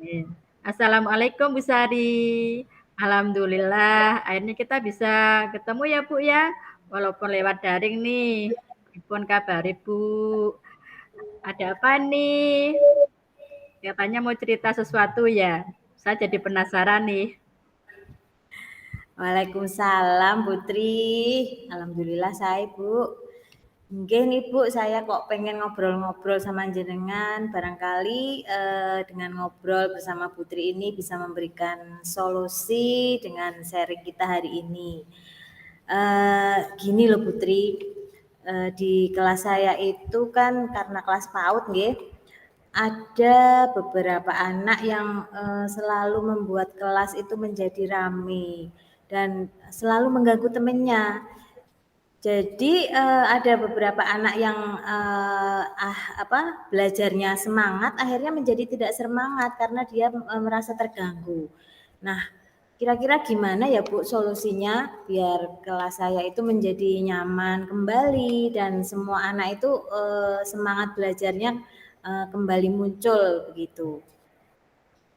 Oke. Assalamualaikum Bu Sari. Alhamdulillah, akhirnya kita bisa ketemu ya Bu ya, walaupun lewat daring nih. Pripun kabare Bu? Ada apa nih? Katanya mau cerita sesuatu ya? Saya jadi penasaran nih. Waalaikumsalam Putri. Alhamdulillah saya Bu. Nggih nih Bu, saya kok pengen ngobrol-ngobrol sama jenengan. Barangkali dengan ngobrol bersama Putri ini bisa memberikan solusi dengan sharing kita hari ini. Gini loh Putri, di kelas saya itu kan karena kelas PAUD nggih, ada beberapa anak yang selalu membuat kelas itu menjadi rame dan selalu mengganggu temannya. Jadi ada beberapa anak yang belajarnya semangat akhirnya menjadi tidak semangat karena dia merasa terganggu. Nah, kira-kira gimana ya Bu solusinya biar kelas saya itu menjadi nyaman kembali dan semua anak itu semangat belajarnya kembali muncul begitu.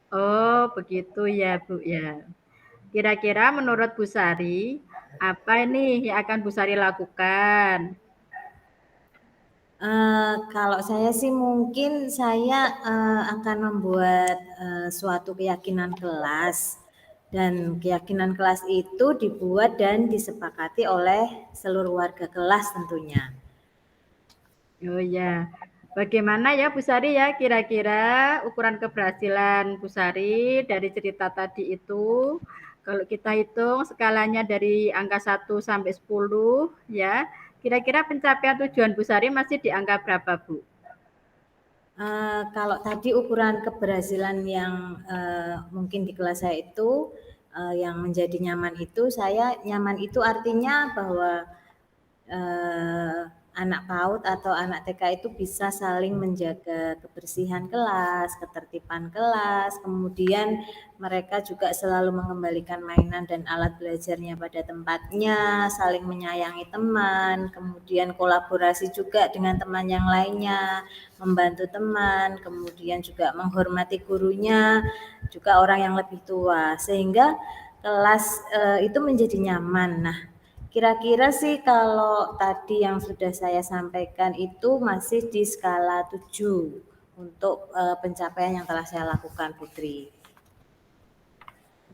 Oh, begitu ya Bu ya. Kira-kira menurut Bu Sari, apa ini yang akan Bu Sari lakukan? Kalau saya sih mungkin saya akan membuat suatu keyakinan kelas dan keyakinan kelas itu dibuat dan disepakati oleh seluruh warga kelas tentunya. Oh ya, bagaimana ya Bu Sari ya kira-kira ukuran keberhasilan Bu Sari dari cerita tadi itu, kalau kita hitung skalanya dari angka 1 sampai 10 ya, kira-kira pencapaian tujuan Bu Sari masih di angka berapa Bu? Kalau tadi ukuran keberhasilan yang mungkin di kelas saya itu yang menjadi nyaman itu, saya nyaman itu artinya bahwa eh, anak PAUD atau anak TK itu bisa saling menjaga kebersihan kelas, ketertiban kelas, kemudian mereka juga selalu mengembalikan mainan dan alat belajarnya pada tempatnya, saling menyayangi teman, kemudian kolaborasi juga dengan teman yang lainnya, membantu teman, kemudian juga menghormati gurunya, juga orang yang lebih tua, sehingga kelas itu menjadi nyaman. Nah, kira-kira sih kalau tadi yang sudah saya sampaikan itu masih di skala 7 untuk pencapaian yang telah saya lakukan Putri.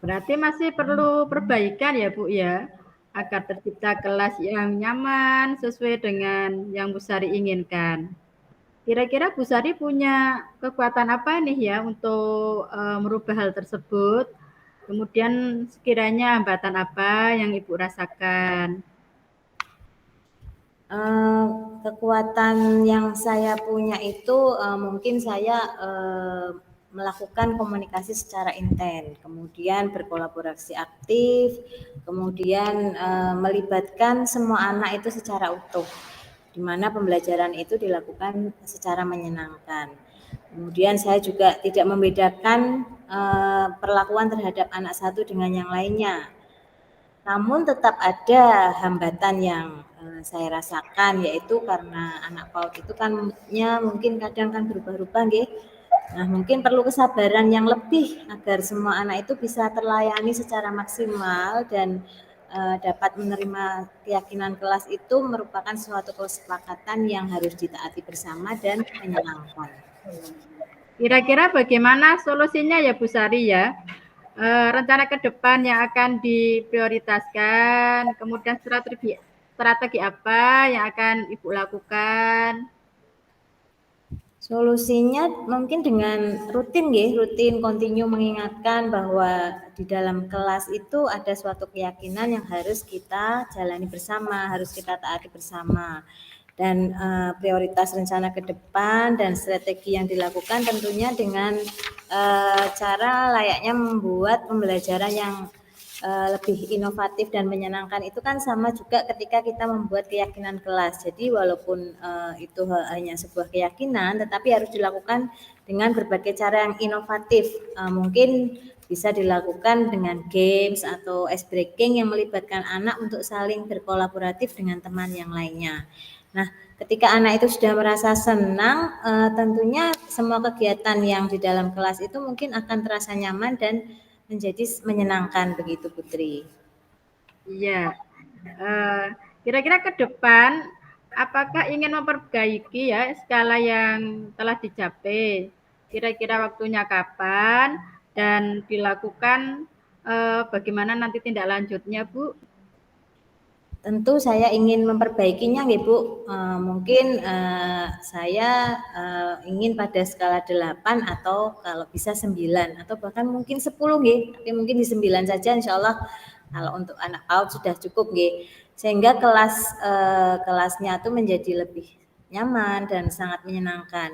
Berarti masih perlu perbaikan ya Bu ya, agar tercipta kelas yang nyaman sesuai dengan yang Bu Sari inginkan. Kira-kira Bu Sari punya kekuatan apa nih ya untuk merubah hal tersebut? Kemudian sekiranya hambatan apa yang Ibu rasakan? Eh, Kekuatan yang saya punya itu mungkin saya melakukan komunikasi secara intens, kemudian berkolaborasi aktif, kemudian melibatkan semua anak itu secara utuh, di mana pembelajaran itu dilakukan secara menyenangkan. Kemudian saya juga tidak membedakan perlakuan terhadap anak satu dengan yang lainnya. Namun tetap ada hambatan yang saya rasakan, yaitu karena anak PAUD itu kan mungkin kadang kan berubah-ubah nggih. Nah, mungkin perlu kesabaran yang lebih agar semua anak itu bisa terlayani secara maksimal dan dapat menerima keyakinan kelas itu merupakan suatu kesepakatan yang harus ditaati bersama dan menyenangkan. Kira-kira bagaimana solusinya ya Bu Sari ya? Rencana ke depan yang akan diprioritaskan, kemudian strategi apa yang akan Ibu lakukan? Solusinya mungkin dengan rutin nggih, rutin kontinu mengingatkan bahwa di dalam kelas itu ada suatu keyakinan yang harus kita jalani bersama, harus kita taati bersama. Dan prioritas rencana ke depan dan strategi yang dilakukan tentunya dengan cara layaknya membuat pembelajaran yang lebih inovatif dan menyenangkan itu kan sama juga ketika kita membuat keyakinan kelas. Jadi walaupun itu hanya sebuah keyakinan, tetapi harus dilakukan dengan berbagai cara yang inovatif. Mungkin bisa dilakukan dengan games atau ice breaking yang melibatkan anak untuk saling berkolaboratif dengan teman yang lainnya. Nah, ketika anak itu sudah merasa senang, tentunya semua kegiatan yang di dalam kelas itu mungkin akan terasa nyaman dan menjadi menyenangkan begitu, Putri. Iya. Eh, Kira-kira ke depan, apakah ingin memperbaiki ya skala yang telah dicapai? Kira-kira waktunya kapan dan dilakukan bagaimana nanti tindak lanjutnya, Bu? Tentu saya ingin memperbaikinya nggih Bu, mungkin, saya, ingin pada skala 8 atau kalau bisa 9 atau bahkan mungkin 10 nggih, tapi mungkin di 9 saja insyaallah kalau untuk anak PAUD sudah cukup nggih. Sehingga kelasnya tuh menjadi lebih nyaman dan sangat menyenangkan.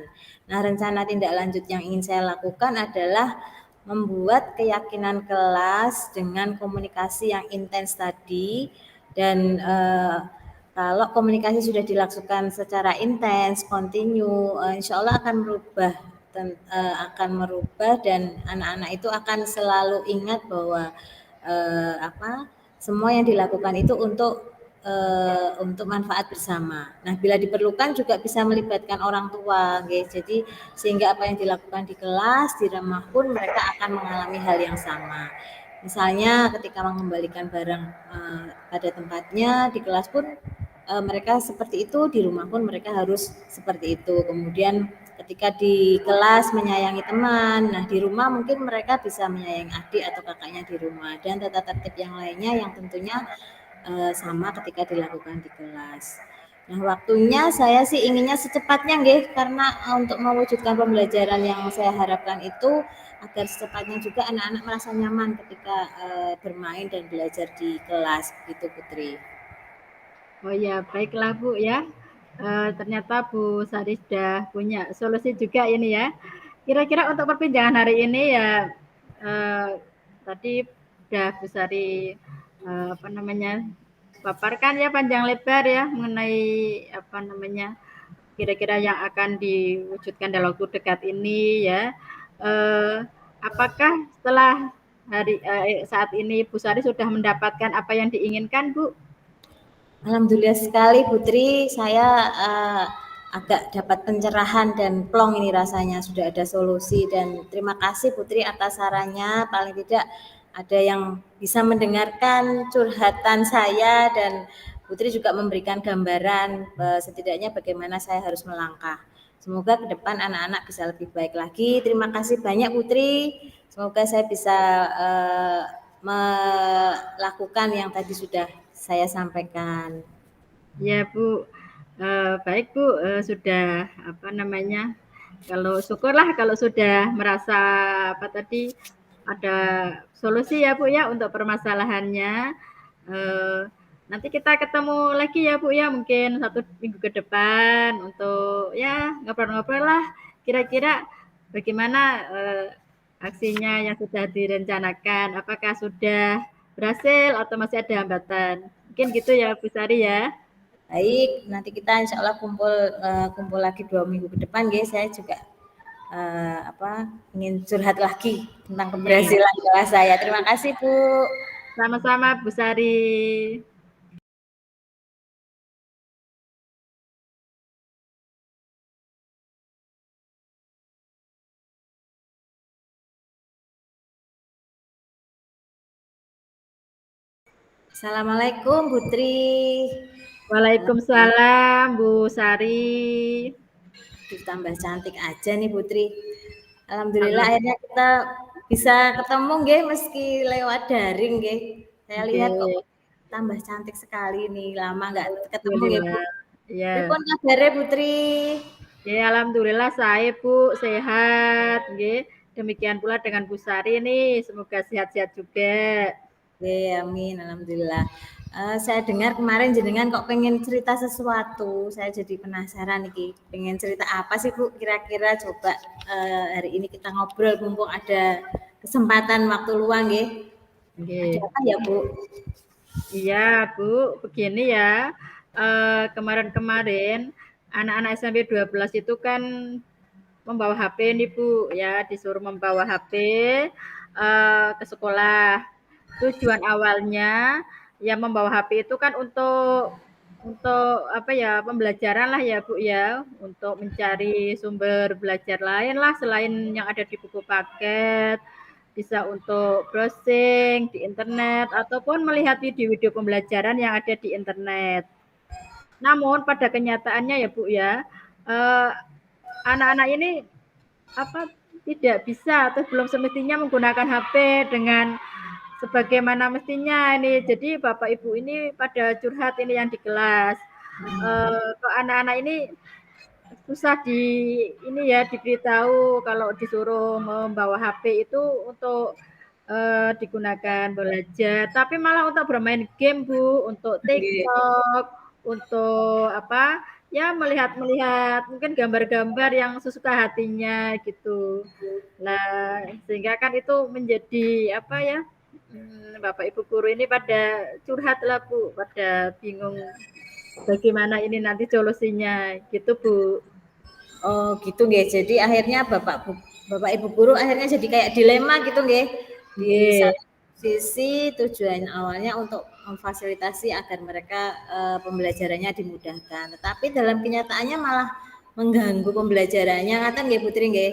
Nah, rencana tindak lanjut yang ingin saya lakukan adalah membuat keyakinan kelas dengan komunikasi yang intens tadi dan kalau komunikasi sudah dilakukan secara intens, kontinu, insya Allah akan merubah dan anak-anak itu akan selalu ingat bahwa semua yang dilakukan itu untuk manfaat bersama. Nah, bila diperlukan juga bisa melibatkan orang tua, gitu. Jadi sehingga apa yang dilakukan di kelas, di rumah pun mereka akan mengalami hal yang sama. Misalnya ketika mengembalikan barang pada tempatnya di kelas pun mereka seperti itu, di rumah pun mereka harus seperti itu. Kemudian ketika di kelas menyayangi teman, nah di rumah mungkin mereka bisa menyayangi adik atau kakaknya di rumah dan tata tertib yang lainnya yang tentunya sama ketika dilakukan di kelas. Nah, waktunya saya sih inginnya secepatnya nggih karena untuk mewujudkan pembelajaran yang saya harapkan itu agar secepatnya juga anak-anak merasa nyaman ketika bermain dan belajar di kelas gitu Putri. Oh ya, baiklah Bu ya. Ternyata Bu Sari sudah punya solusi juga ini ya. Kira-kira untuk perbincangan hari ini ya tadi sudah Bu Sari apa namanya paparkan ya panjang lebar ya mengenai apa namanya kira-kira yang akan diwujudkan dalam waktu dekat ini ya. Eh, apakah setelah saat ini Bu Sari sudah mendapatkan apa yang diinginkan Bu? Alhamdulillah sekali Putri, saya agak dapat pencerahan dan plong ini rasanya sudah ada solusi dan terima kasih Putri atas sarannya. Paling tidak ada yang bisa mendengarkan curhatan saya dan Putri juga memberikan gambaran setidaknya bagaimana saya harus melangkah. Semoga ke depan anak-anak bisa lebih baik lagi. Terima kasih banyak Putri. Semoga saya bisa melakukan yang tadi sudah saya sampaikan. Ya Bu, baik Bu, sudah apa namanya, kalau syukurlah kalau sudah merasa apa tadi ada solusi ya Bu ya untuk permasalahannya. Eh, Nanti kita ketemu lagi ya Bu ya, mungkin 1 minggu ke depan untuk ya ngobrol-ngobrol lah. Kira-kira bagaimana aksinya yang sudah direncanakan, apakah sudah berhasil atau masih ada hambatan? Mungkin gitu ya Bu Sari ya. Baik, nanti kita insya Allah kumpul lagi 2 minggu ke depan, guys. Saya juga ingin curhat lagi tentang Ya, keberhasilan kelas saya. Terima kasih, Bu. sama-sama Bu Sari. Assalamualaikum, Putri. Waalaikumsalam Bu Sari. Ditambah cantik aja nih, Putri. Alhamdulillah Alhamdulillah. akhirnya kita bisa ketemu, nggih, meski lewat daring, nggih. Saya lihat kok tambah cantik sekali nih, lama nggak ketemu, nggih, Bu. Alhamdulillah. Ya. Pripun kabare, Putri? Ya, alhamdulillah saya Bu sehat, nggih. Demikian pula dengan Bu Sari nih, semoga sehat-sehat juga. Oke, amin, alhamdulillah. Saya dengar kemarin jenengan kok pengen cerita sesuatu. Saya jadi penasaran nih, pengen cerita apa sih Bu? Kira-kira coba hari ini kita ngobrol mumpung ada kesempatan waktu luang, nggih. Ada Nggih. apa ya Bu? Iya, Bu, begini ya. Kemarin-kemarin anak-anak SMP 12 itu kan membawa HP nih Bu, ya disuruh membawa HP ke sekolah. Tujuan awalnya yang membawa HP itu kan untuk untuk apa ya, pembelajaran lah ya Bu ya, untuk mencari sumber belajar lain lah selain yang ada di buku paket, bisa untuk browsing di internet ataupun melihat video-video pembelajaran yang ada di internet. Namun pada kenyataannya ya Bu ya, anak-anak ini apa tidak bisa atau belum semestinya menggunakan HP dengan sebagaimana mestinya ini. Jadi Bapak Ibu ini pada curhat ini yang di kelas. Anak-anak ini susah ini ya diberitahu kalau disuruh membawa HP itu untuk digunakan belajar, tapi malah untuk bermain game Bu, untuk TikTok, untuk apa ya melihat-melihat mungkin gambar-gambar yang sesuka hatinya gitu. Nah, sehingga kan itu menjadi apa ya, Bapak Ibu guru ini pada curhat lah Bu, pada bingung bagaimana ini nanti solusinya gitu Bu. Oh gitu nggih. Jadi akhirnya Bapak Ibu guru akhirnya jadi kayak dilema gitu nggih. Di Nggih. satu sisi tujuan awalnya untuk memfasilitasi agar mereka pembelajarannya dimudahkan, tetapi dalam kenyataannya malah mengganggu pembelajarannya. Ngaten nggih Putri nggih?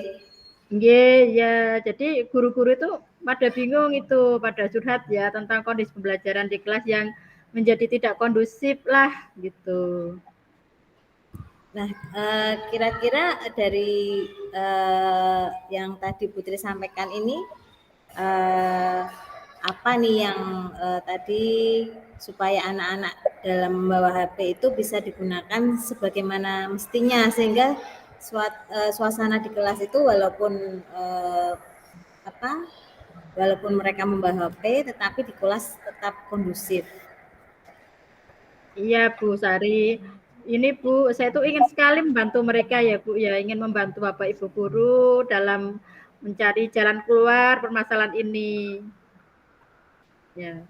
Nggih, ya. Jadi guru-guru itu pada bingung itu, pada curhat ya tentang kondisi pembelajaran di kelas yang menjadi tidak kondusif lah gitu. Nah, kira-kira dari yang tadi Putri sampaikan ini, apa nih yang tadi supaya anak-anak dalam membawa HP itu bisa digunakan sebagaimana mestinya sehingga suasana di kelas itu apa walaupun mereka membawa HP tetapi di kelas tetap kondusif. Iya Bu Sari, ini Bu, saya tuh ingin sekali membantu mereka ya Bu ya, ingin membantu Bapak Ibu guru dalam mencari jalan keluar permasalahan ini. Ya,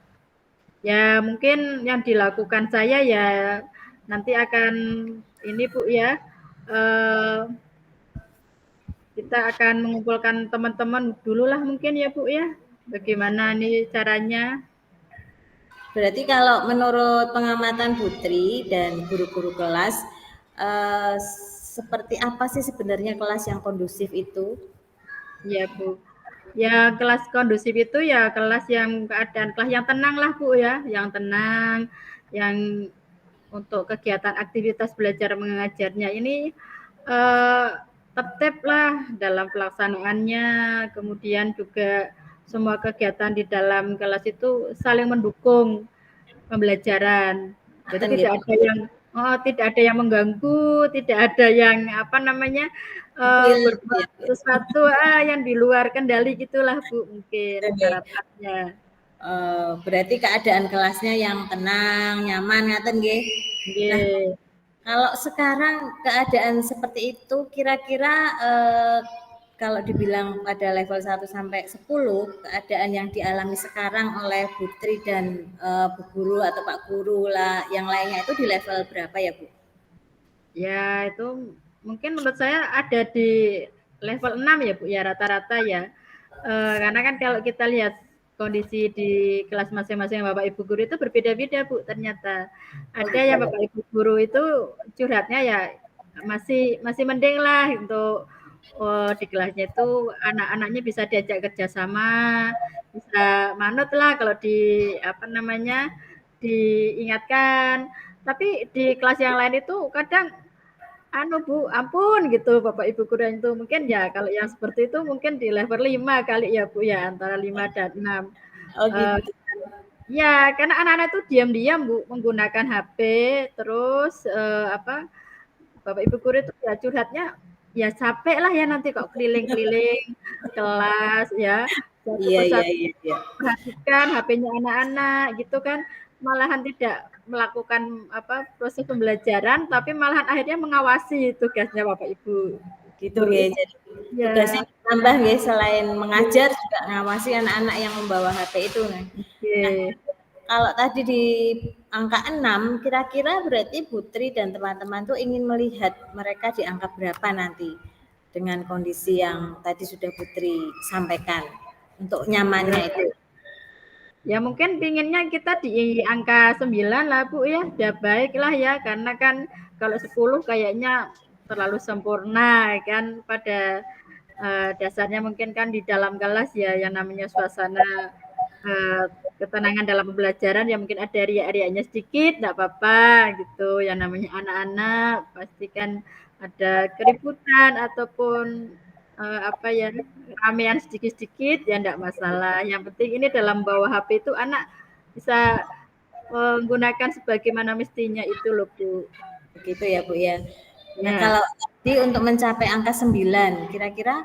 ya mungkin yang dilakukan saya ya nanti akan ini Bu ya, eh, kita akan mengumpulkan teman-teman dulu lah mungkin ya Bu ya, bagaimana nih caranya. Berarti kalau menurut pengamatan Putri dan guru-guru kelas, eh, seperti apa sih sebenarnya kelas yang kondusif itu? Ya Bu, ya kelas kondusif itu ya kelas yang keadaan kelas yang tenang lah Bu ya, yang tenang, yang untuk kegiatan aktivitas belajar mengajarnya ini eh, tertib lah dalam pelaksanaannya, kemudian juga semua kegiatan di dalam kelas itu saling mendukung pembelajaran. Jadi Ngaten gitu. tidak ada yang mengganggu, tidak ada yang apa namanya Ya. berbuat sesuatu yang di luar kendali gitulah Bu mungkin Oke. harapannya. Berarti keadaan kelasnya yang tenang, nyaman, ngaten nggih. Nah, Nggih. kalau sekarang keadaan seperti itu kira-kira kalau dibilang pada level 1 sampai 10 keadaan yang dialami sekarang oleh Putri dan Bu Guru atau Pak Guru lah yang lainnya itu di level berapa ya Bu? Ya, itu mungkin menurut saya ada di level 6 ya, Bu, ya rata-rata ya. Karena kan kalau kita lihat kondisi di kelas masing-masing Bapak Ibu guru itu berbeda-beda, Bu, ternyata. Oh Ada gitu. yang Bapak Ibu guru itu curhatnya ya masih masih mending lah untuk di kelasnya itu anak-anaknya bisa diajak kerjasama, bisa manut lah kalau di apa namanya diingatkan. Tapi di kelas yang lain itu kadang Bu, ampun gitu Bapak Ibu guru itu mungkin ya kalau yang seperti itu mungkin di level 5 kali ya Bu ya, antara 5 dan 6. Oh Eee, gitu. ya karena anak-anak itu diam-diam Bu menggunakan HP terus, apa, Bapak Ibu guru itu ya curhatnya ya capek lah ya nanti kok keliling-keliling kelas ya, satu Iya iya persatu iya iya. perhatikan HP-nya anak-anak gitu kan, malahan tidak melakukan apa, proses pembelajaran, tapi malahan akhirnya mengawasi tugasnya Bapak Ibu Gitu guru nggih. itu. Jadi tugasnya Ya, tambah nggih selain mengajar juga ngawasi anak-anak yang membawa HP itu. Nah, oke. kalau tadi di angka 6, kira-kira berarti Putri dan teman-teman tuh ingin melihat mereka di angka berapa nanti dengan kondisi yang tadi sudah Putri sampaikan untuk nyamannya itu. Ya mungkin pinginnya kita di angka 9 lah Bu ya, udah baik lah ya, karena kan kalau 10 kayaknya terlalu sempurna kan, pada dasarnya mungkin kan di dalam kelas ya yang namanya suasana ketenangan dalam pembelajaran ya mungkin ada riak-riaknya sedikit, enggak apa-apa gitu, yang namanya anak-anak pasti kan ada keributan ataupun apa ya, ramean sedikit-sedikit ya enggak masalah, yang penting ini dalam bawa HP itu anak bisa menggunakan sebagaimana mestinya itu loh Bu. Begitu ya Bu ya. Nah Ya. kalau tadi untuk mencapai angka 9, kira-kira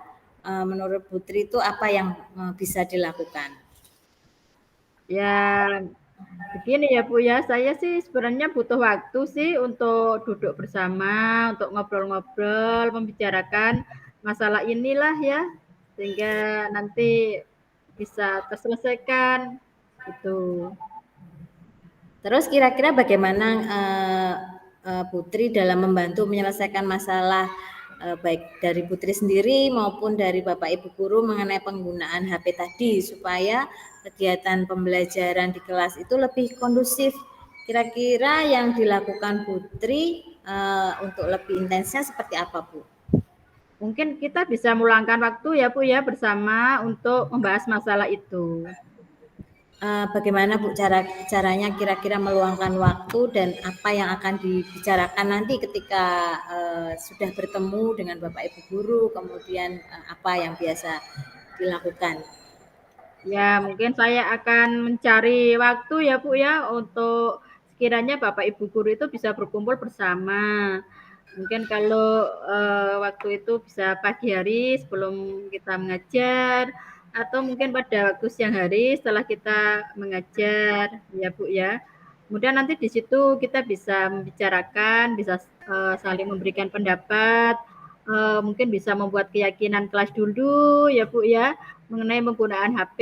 menurut Putri itu apa yang bisa dilakukan? Ya begini ya Bu ya, saya sih sebenarnya butuh waktu sih untuk duduk bersama, untuk ngobrol-ngobrol, membicarakan masalah inilah ya, sehingga nanti bisa terselesaikan gitu. Terus kira-kira bagaimana Putri dalam membantu menyelesaikan masalah baik dari Putri sendiri maupun dari Bapak Ibu guru mengenai penggunaan HP tadi supaya kegiatan pembelajaran di kelas itu lebih kondusif. Kira-kira yang dilakukan Putri untuk lebih intensnya seperti apa, Bu? Mungkin kita bisa meluangkan waktu ya Bu ya bersama untuk membahas masalah itu. Bagaimana Bu caranya kira-kira meluangkan waktu dan apa yang akan dibicarakan nanti ketika sudah bertemu dengan Bapak Ibu guru, kemudian apa yang biasa dilakukan? Ya, mungkin saya akan mencari waktu ya Bu ya untuk sekiranya Bapak Ibu guru itu bisa berkumpul bersama. Mungkin kalau waktu itu bisa pagi hari sebelum kita mengajar atau mungkin pada waktu siang hari setelah kita mengajar ya Bu ya. Kemudian nanti di situ kita bisa membicarakan, bisa saling memberikan pendapat, mungkin bisa membuat keyakinan kelas dulu ya Bu ya mengenai penggunaan HP.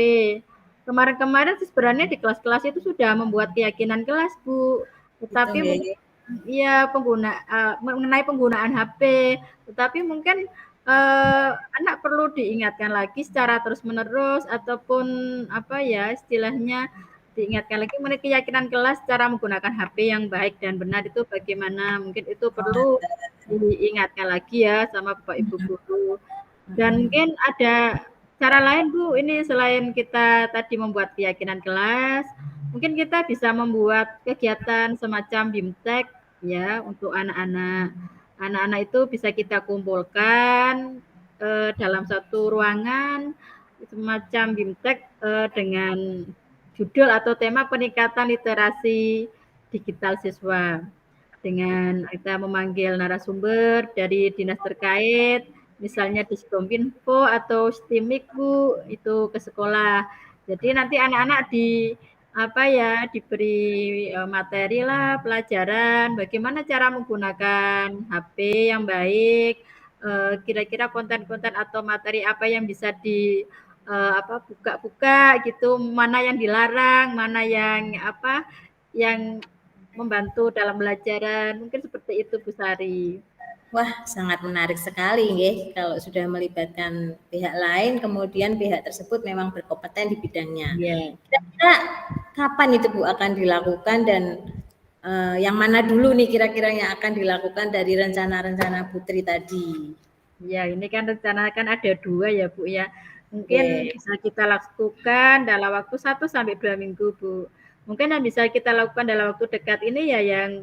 Kemarin-kemarin sebenarnya di kelas-kelas itu sudah membuat keyakinan kelas Bu, Itu tetapi nggih. iya mengenai penggunaan HP, tetapi mungkin anak perlu diingatkan lagi secara terus-menerus ataupun apa ya istilahnya diingatkan lagi mengenai keyakinan kelas cara menggunakan HP yang baik dan benar itu bagaimana, mungkin itu perlu diingatkan lagi ya sama Bapak Ibu guru. Dan mungkin ada cara lain Bu, ini selain kita tadi membuat keyakinan kelas, mungkin kita bisa membuat kegiatan semacam BIMTEK ya untuk anak-anak. Anak-anak itu bisa kita kumpulkan dalam satu ruangan semacam BIMTEK dengan judul atau tema peningkatan literasi digital siswa. Dengan kita memanggil narasumber dari dinas terkait, misalnya Diskominfo atau Stimik Bu, itu ke sekolah. Jadi nanti anak-anak apa ya, diberi materi lah, pelajaran, bagaimana cara menggunakan HP yang baik, kira-kira konten-konten atau materi apa yang bisa apa, buka-buka gitu, mana yang dilarang, mana yang apa, yang membantu dalam pembelajaran, mungkin seperti itu Bu Sari. Wah, sangat menarik sekali nggih kalau sudah melibatkan pihak lain kemudian pihak tersebut memang berkompeten di bidangnya. Iya. Kira-kira kapan itu Bu akan dilakukan dan yang mana dulu nih kira-kira yang akan dilakukan dari rencana-rencana Putri tadi? Ya, ini kan rencana kan ada 2 ya Bu ya. Mungkin Oke. bisa kita lakukan dalam waktu 1 sampai 2 minggu Bu. Mungkin yang bisa kita lakukan dalam waktu dekat ini ya yang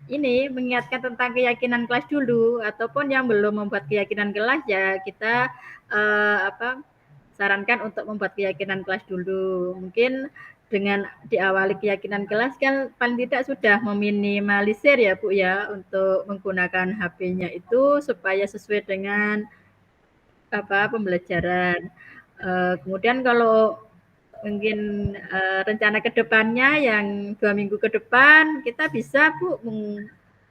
ini mengingatkan tentang keyakinan kelas dulu, ataupun yang belum membuat keyakinan kelas ya kita apa, sarankan untuk membuat keyakinan kelas dulu. Mungkin dengan diawali keyakinan kelas kan paling tidak sudah meminimalisir ya Bu ya untuk menggunakan HP-nya itu supaya sesuai dengan apa pembelajaran. Kemudian kalau mungkin rencana kedepannya yang 2 minggu ke depan kita bisa Bu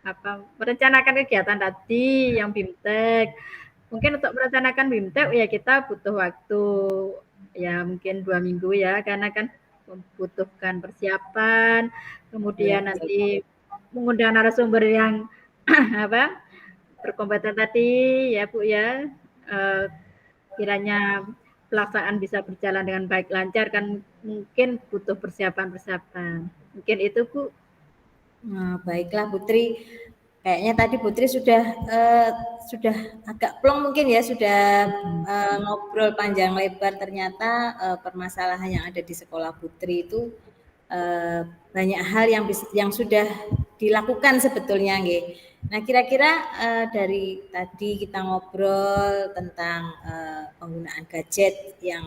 apa, merencanakan kegiatan tadi yang BIMTEK. Mungkin untuk merencanakan BIMTEK ya kita butuh waktu ya mungkin 2 minggu ya karena kan membutuhkan persiapan, Ya, kemudian betul. nanti mengundang narasumber yang apa berkompeten tadi ya Bu ya. Eh, kiranya pelaksanaan bisa berjalan dengan baik lancar kan mungkin butuh persiapan-persiapan. Mungkin itu Bu. Nah, baiklah Putri. Kayaknya tadi Putri sudah agak plong mungkin ya, sudah ngobrol panjang lebar. Ternyata permasalahan yang ada di sekolah Putri itu banyak hal yang sudah dilakukan sebetulnya, nggih. Nah, kira-kira dari tadi kita ngobrol tentang penggunaan gadget yang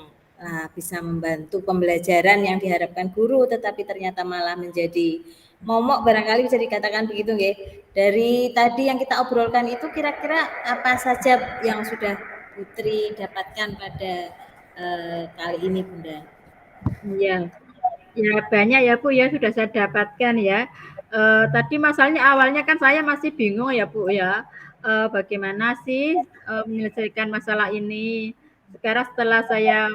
bisa membantu pembelajaran yang diharapkan guru, tetapi ternyata malah menjadi momok, barangkali bisa dikatakan begitu, nggih. Dari tadi yang kita obrolkan itu kira-kira apa saja yang sudah Putri dapatkan pada kali ini, Bunda? Iya. Ya banyak ya Bu ya sudah saya dapatkan ya. Tadi masalahnya awalnya kan saya masih bingung ya Bu ya. Bagaimana sih menyelesaikan masalah ini. Sekarang setelah saya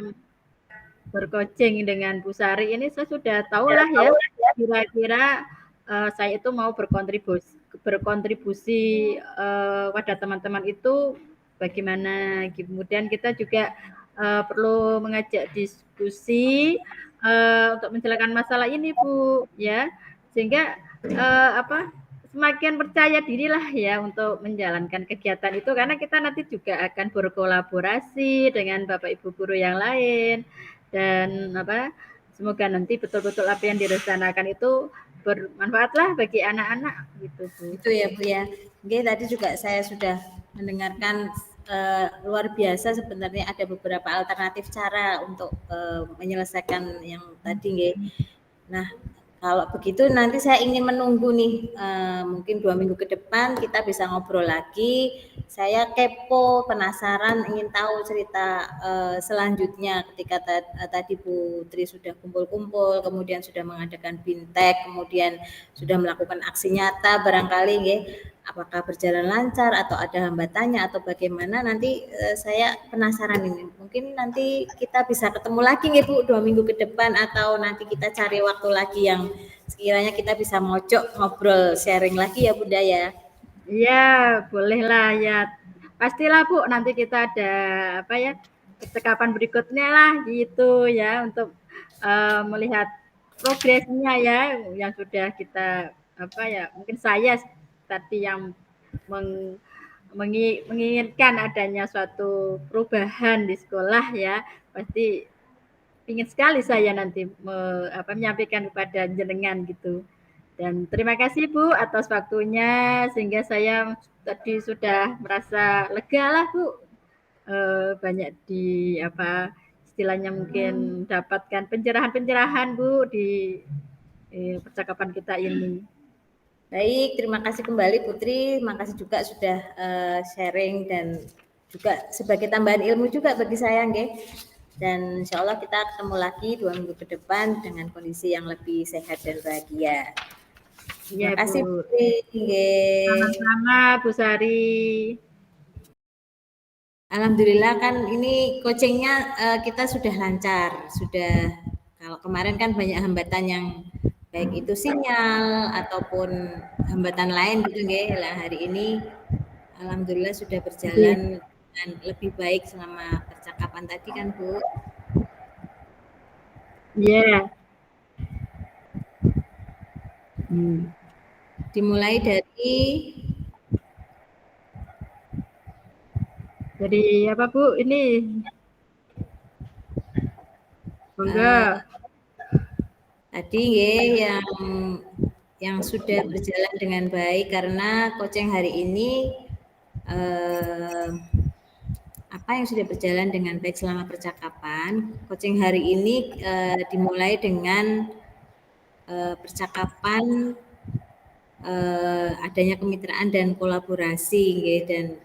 bercoaching dengan Bu Sari ini saya sudah tahu lah ya kira-kira saya itu mau berkontribusi pada teman-teman itu bagaimana. Kemudian kita juga perlu mengajak diskusi untuk menjelaskan masalah ini Bu ya, sehingga semakin percaya dirilah ya untuk menjalankan kegiatan itu, karena kita nanti juga akan berkolaborasi dengan Bapak Ibu guru yang lain, dan semoga nanti betul-betul apa yang direncanakan itu bermanfaatlah bagi anak-anak gitu Bu. Itu ya Bu ya. Oke, tadi juga saya sudah mendengarkan luar biasa, sebenarnya ada beberapa alternatif cara untuk menyelesaikan yang tadi, nggih. Nah, kalau begitu nanti saya ingin menunggu nih, mungkin 2 minggu ke depan kita bisa ngobrol lagi. Saya kepo, penasaran, ingin tahu cerita selanjutnya ketika tadi Putri sudah kumpul-kumpul, kemudian sudah mengadakan bintek, kemudian sudah melakukan aksi nyata, barangkali nggih, apakah berjalan lancar atau ada hambatannya atau bagaimana, nanti saya penasaran ini. Mungkin nanti kita bisa ketemu lagi nggih Bu 2 minggu ke depan, atau nanti kita cari waktu lagi yang sekiranya kita bisa mojok ngobrol sharing lagi ya Bunda ya. Iya, bolehlah ya. Pastilah Bu, nanti kita ada percakapan berikutnya lah gitu ya, untuk melihat progresnya ya yang sudah kita mungkin saya tadi yang menginginkan adanya suatu perubahan di sekolah ya, pasti ingin sekali saya nanti menyampaikan kepada jenengan gitu. Dan terima kasih Bu atas waktunya, sehingga saya tadi sudah merasa lega lah Bu. Banyak istilahnya mungkin dapatkan pencerahan-pencerahan Bu di percakapan kita ini. Baik, terima kasih kembali Putri, makasih juga sudah sharing dan juga sebagai tambahan ilmu juga bagi saya, nggih. Dan insya Allah kita ketemu lagi 2 minggu ke depan dengan kondisi yang lebih sehat dan bahagia. Terima Ya, kasih Bu. Putri. Sama-sama Bu Sari. Alhamdulillah kan ini coachingnya kita sudah lancar, sudah. Kalau kemarin kan banyak hambatan yang baik itu sinyal ataupun hambatan lain gitu nggih. Lah hari ini alhamdulillah sudah berjalan dengan lebih baik selama percakapan tadi kan Bu. Iya. Dimulai dari apa Bu ini? Monggo. Tadi yang sudah berjalan dengan baik, karena coaching hari ini apa yang sudah berjalan dengan baik selama percakapan. Coaching hari ini dimulai dengan percakapan adanya kemitraan dan kolaborasi, dan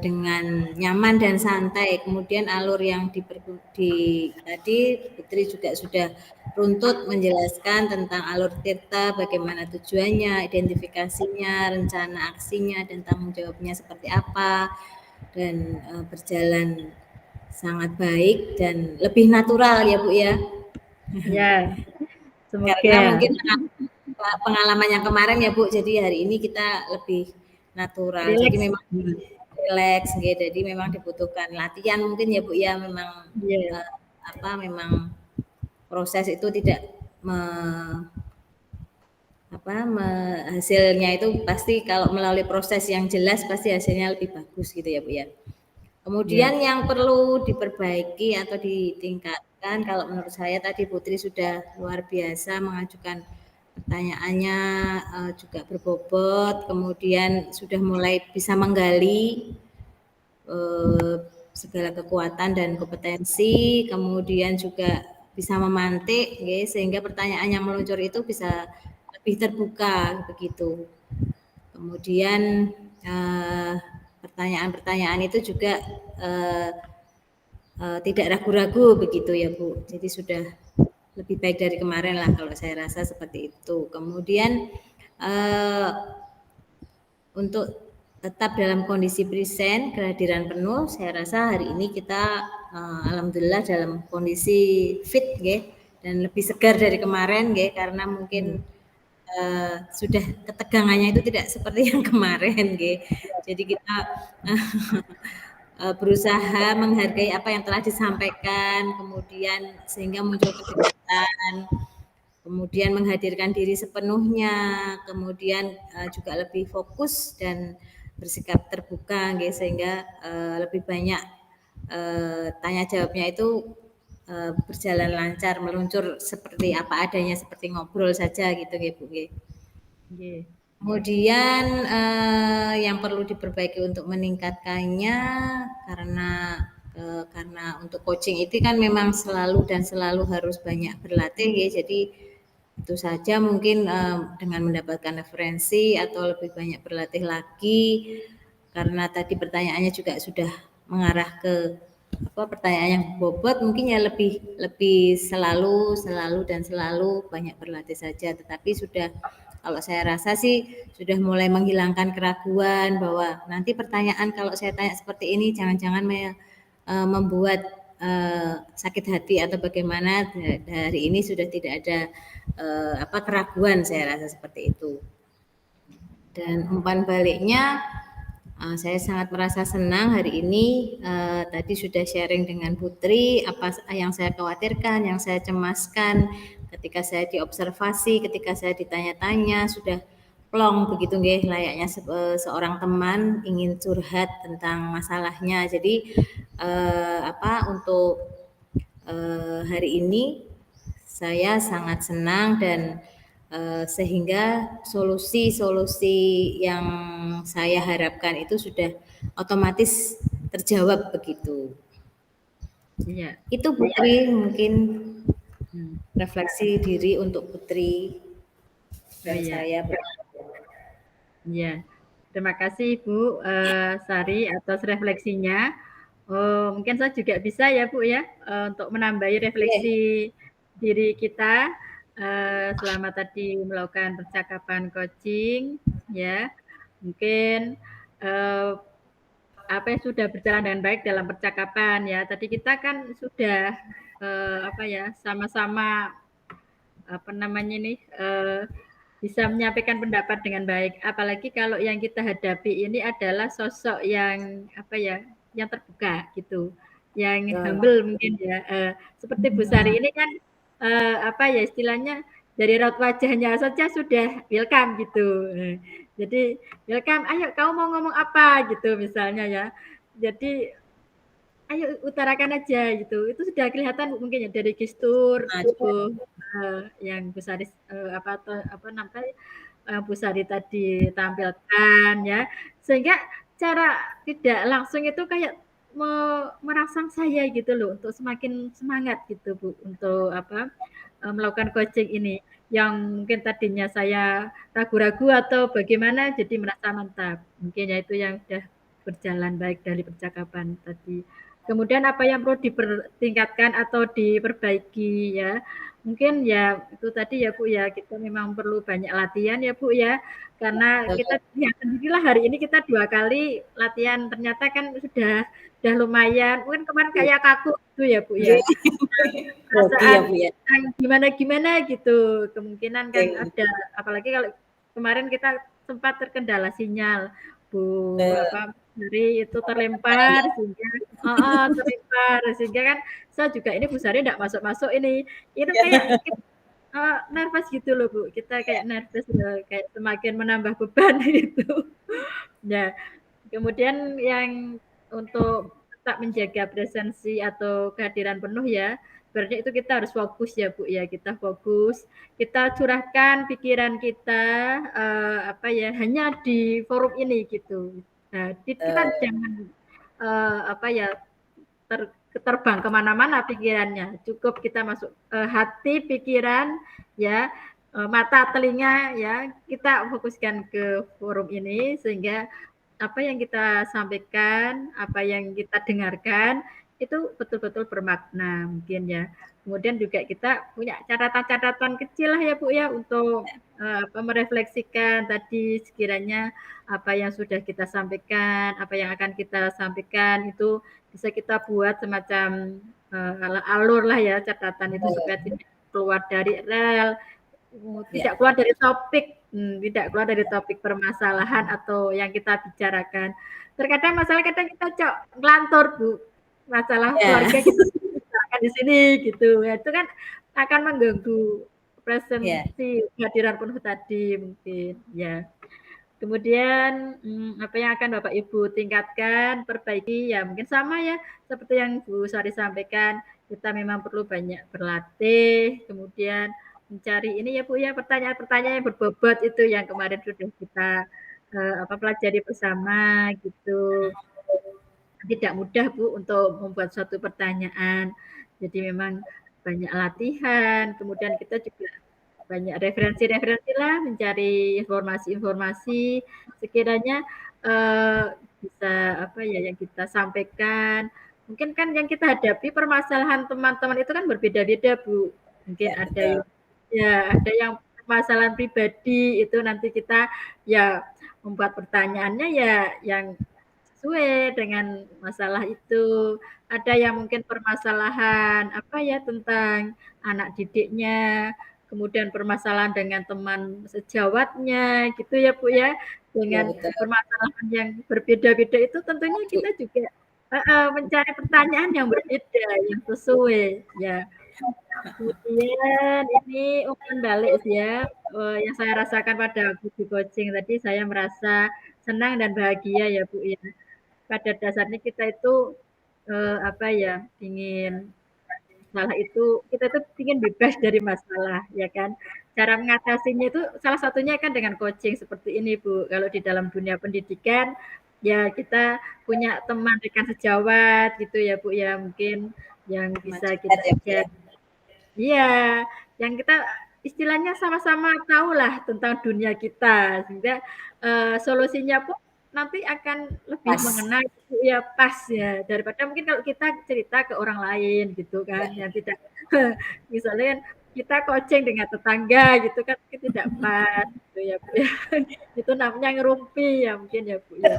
dengan nyaman dan santai. Kemudian alur yang tadi Putri juga sudah runtut menjelaskan tentang alur tirta, bagaimana tujuannya, identifikasinya, rencana aksinya, dan tanggung jawabnya seperti apa, dan berjalan sangat baik dan lebih natural ya Bu ya. Ya, semoga. Karena mungkin pengalaman yang kemarin ya Bu, jadi hari ini kita lebih natural. Jadi memang rileks nggih. Jadi memang dibutuhkan latihan mungkin ya Bu ya, memang Iya, memang proses itu tidak me, hasilnya itu pasti kalau melalui proses yang jelas pasti hasilnya lebih bagus gitu ya Bu ya. iya, Kemudian yang perlu diperbaiki atau ditingkatkan kalau menurut saya tadi Putri sudah luar biasa mengajukan pertanyaannya, juga berbobot, kemudian sudah mulai bisa menggali eh, segala kekuatan dan kompetensi, kemudian juga bisa memantik, ya, sehingga pertanyaan yang meluncur itu bisa lebih terbuka begitu. Kemudian pertanyaan-pertanyaan itu juga eh, tidak ragu-ragu begitu ya Bu. Jadi sudah lebih baik dari kemarin lah kalau saya rasa seperti itu. Kemudian eh, untuk tetap dalam kondisi present, kehadiran penuh, saya rasa hari ini kita alhamdulillah dalam kondisi fit ya, dan lebih segar dari kemarin ya, karena iya, mungkin sudah ketegangannya itu tidak seperti yang kemarin ya. Jadi kita berusaha menghargai apa yang telah disampaikan, kemudian sehingga muncul kedekatan, kemudian menghadirkan diri sepenuhnya, kemudian juga lebih fokus dan bersikap terbuka, gitu, sehingga lebih banyak tanya jawabnya itu berjalan lancar, meluncur seperti apa adanya, seperti ngobrol saja gitu, Bu. iya, Kemudian yang perlu diperbaiki untuk meningkatkannya karena karena untuk coaching itu kan memang selalu dan selalu harus banyak berlatih ya. Jadi itu saja mungkin dengan mendapatkan referensi atau lebih banyak berlatih lagi karena tadi pertanyaannya juga sudah mengarah ke apa pertanyaan yang bobot mungkin ya lebih lebih selalu dan selalu banyak berlatih saja tetapi sudah kalau saya rasa sih sudah mulai menghilangkan keraguan bahwa nanti pertanyaan kalau saya tanya seperti ini jangan-jangan membuat sakit hati atau bagaimana dari ini sudah tidak ada apa keraguan saya rasa seperti itu. Dan umpan baliknya saya sangat merasa senang hari ini tadi sudah sharing dengan Putri apa yang saya khawatirkan, yang saya cemaskan ketika saya diobservasi, ketika saya ditanya-tanya sudah plong begitu nggih layaknya seorang teman ingin curhat tentang masalahnya. Jadi apa untuk hari ini saya sangat senang dan sehingga solusi-solusi yang saya harapkan itu sudah otomatis terjawab begitu. iya. Itu Putri mungkin Hmm. refleksi diri untuk Putri Oh dan iya, saya. iya. Terima kasih Bu Sari atas refleksinya. Oh, mungkin saya juga bisa ya Bu ya untuk menambahi refleksi diri kita selama tadi melakukan percakapan coaching ya. Mungkin eh, apa yang sudah berjalan dengan baik dalam percakapan ya. Tadi kita kan sudah apa ya sama-sama apa namanya nih bisa menyampaikan pendapat dengan baik. Apalagi kalau yang kita hadapi ini adalah sosok yang apa ya, yang terbuka gitu, yang humble mungkin ya. Seperti Bu Sari ini kan apa ya istilahnya dari raut wajahnya saja sudah welcome gitu. Jadi welcome, ayo kamu mau ngomong apa gitu misalnya ya. Jadi ayo utarakan aja gitu. Itu sudah kelihatan mungkin ya dari gestur tubuh yang Bu Sari apa namanya Bu Sari tadi tampilkan ya. Sehingga cara tidak langsung itu kayak merangsang saya gitu loh untuk semakin semangat gitu Bu untuk apa melakukan coaching ini yang mungkin tadinya saya ragu-ragu atau bagaimana jadi merasa mantap. Mungkin ya itu yang sudah berjalan baik dari percakapan tadi. Kemudian apa yang perlu dipertingkatkan atau diperbaiki ya. Mungkin ya itu tadi ya Bu ya, kita memang perlu banyak latihan ya Bu ya. Karena kita lihat sendirilah hari ini kita 2 kali latihan ternyata kan sudah lumayan. Mungkin kemarin kayak kaku gitu ya Bu ya. Oke Perasaan ya Bu ya. gimana-gimana gitu. Kemungkinan kan ada apalagi kalau kemarin kita sempat terkendala sinyal Bu apa Sari itu Mana terlempar ya? sehingga terlempar sehingga kan saya juga ini Bu Sari nggak masuk-masuk ini. Itu kayak Iya. nervous gitu loh Bu, kita kayak nervous kayak semakin menambah beban gitu. Nah, kemudian yang untuk tetap menjaga presensi atau kehadiran penuh ya, berarti itu kita harus fokus ya Bu ya, kita fokus, kita curahkan pikiran kita, apa ya, hanya di forum ini gitu. Nah, kita jangan, apa ya, terbang kemana-mana pikirannya, cukup kita masuk hati, pikiran, ya, mata, telinga, ya, kita fokuskan ke forum ini sehingga apa yang kita sampaikan, apa yang kita dengarkan itu betul-betul bermakna mungkin ya. Kemudian juga kita punya catatan-catatan kecil lah ya Bu ya untuk merefleksikan tadi sekiranya apa yang sudah kita sampaikan, apa yang akan kita sampaikan itu bisa kita buat semacam alur lah ya catatan itu supaya tidak keluar dari rel, Ya. tidak keluar dari topik, tidak keluar dari topik permasalahan atau yang kita bicarakan. Terkadang masalah kadang kita ngelantur Bu, masalah Ya. keluarga kita bicarakan di sini gitu. Ya, itu kan akan mengganggu Ya. presensi kehadiran penuh tadi mungkin ya. Kemudian apa yang akan Bapak Ibu tingkatkan, perbaiki ya mungkin sama ya seperti yang Bu Sari sampaikan, kita memang perlu banyak berlatih, kemudian mencari ini ya Bu ya pertanyaan-pertanyaan yang berbobot itu yang kemarin sudah kita pelajari bersama gitu. Tidak mudah Bu untuk membuat suatu pertanyaan. Jadi memang banyak latihan, kemudian kita juga banyak referensi-referensi lah, mencari informasi-informasi sekiranya bisa apa ya yang kita sampaikan. Mungkin kan yang kita hadapi permasalahan teman-teman itu kan berbeda-beda Bu. Mungkin Ya, ada betul. yang ya ada yang permasalahan pribadi itu nanti kita ya membuat pertanyaannya ya yang sesuai dengan masalah itu. Ada yang mungkin permasalahan apa ya tentang anak didiknya, kemudian permasalahan dengan teman sejawatnya gitu ya Bu ya. Ya, Dengan betul. permasalahan yang berbeda-beda itu tentunya kita juga mencari pertanyaan yang berbeda, yang sesuai ya. Kemudian ini umpan balik sih ya, yang saya rasakan pada aku di coaching tadi saya merasa senang dan bahagia ya Bu ya. Pada dasarnya kita itu apa ya, ingin masalah itu kita tuh ingin bebas dari masalah ya kan. Cara mengatasinya itu salah satunya kan dengan coaching seperti ini Bu. Kalau di dalam dunia pendidikan ya kita punya teman rekan sejawat gitu ya Bu ya, mungkin yang Sama bisa curhat kita ya, Bu ya. ajak iya, yang kita istilahnya sama-sama tahulah tentang dunia kita, sehingga solusinya pun nanti akan lebih Pas. mengena gitu ya, pas ya, daripada mungkin kalau kita cerita ke orang lain gitu Ya. kan, yang tidak misalnya kan kita coaching dengan tetangga gitu kan mungkin tidak pas gitu ya Bu ya. Itu namanya ngerumpi ya mungkin ya Bu ya.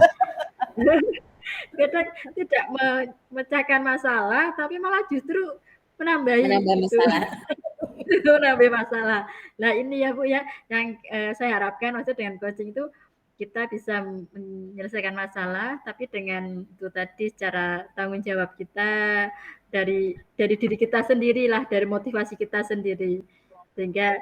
Kadang tidak memecahkan masalah, tapi malah justru menambahi Menambah gitu. masalah. Itu nambah masalah. Nah ini ya Bu ya, yang saya harapkan maksudnya dengan coaching itu kita bisa menyelesaikan masalah, tapi dengan itu tadi secara tanggung jawab kita dari diri kita sendiri lah, dari motivasi kita sendiri. Sehingga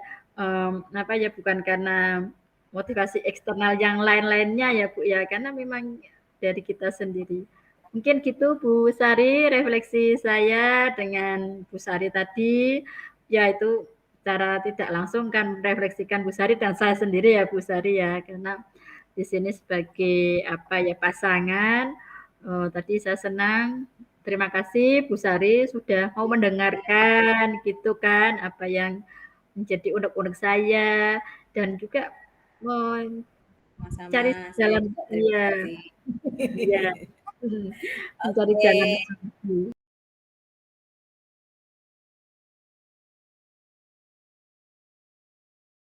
apa ya bukan karena motivasi eksternal yang lain-lainnya ya Bu ya, karena memang dari kita sendiri. Mungkin gitu Bu Sari, refleksi saya dengan Bu Sari tadi. Ya itu cara tidak langsung kan merefleksikan Bu Sari dan saya sendiri ya Bu Sari ya, karena di sini sebagai apa ya pasangan. Tadi saya senang. Terima kasih Bu Sari sudah mau mendengarkan gitu kan apa yang menjadi unek-unek saya dan juga Sama-sama, mencari saya jalan juga terima iya kasih. iya mencari Oke. jalan solusi.